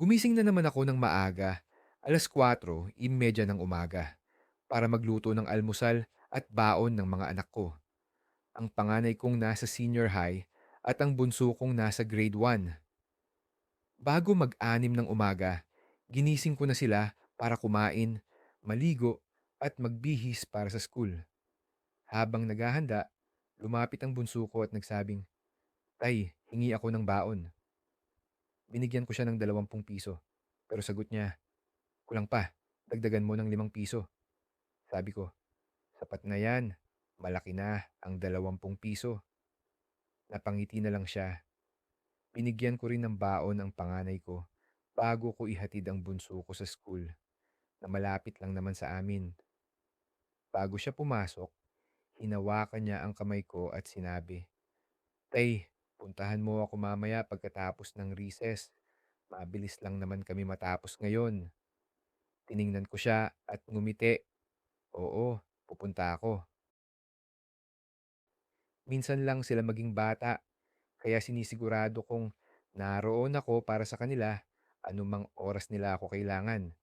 Gumising na naman ako ng maaga, 4:30 ng umaga, para magluto ng almusal at baon ng mga anak ko. Ang panganay kong nasa senior high at ang bunso kong nasa grade 1. Bago mag-anim ng umaga, ginising ko na sila para kumain, maligo at magbihis para sa school. Habang naghahanda, lumapit ang bunso ko at nagsabing, "Tay, hingi ako ng baon." Binigyan ko siya ng 20 piso. Pero sagot niya, "Kulang pa, dagdagan mo ng 5 piso." Sabi ko, "Sapat na yan. Malaki na ang 20 piso." Napangiti na lang siya. Binigyan ko rin ng baon ang panganay ko bago ko ihatid ang bunso ko sa school na malapit lang naman sa amin. Bago siya pumasok, hinawakan niya ang kamay ko at sinabi, "Tay, puntahan mo ako mamaya pagkatapos ng recess. Mabilis lang naman kami matapos ngayon." Tiningnan ko siya at ngumiti. "Oo, pupunta ako." Minsan lang sila maging bata, kaya sinisigurado kong naroon ako para sa kanila anumang oras nila ako kailangan.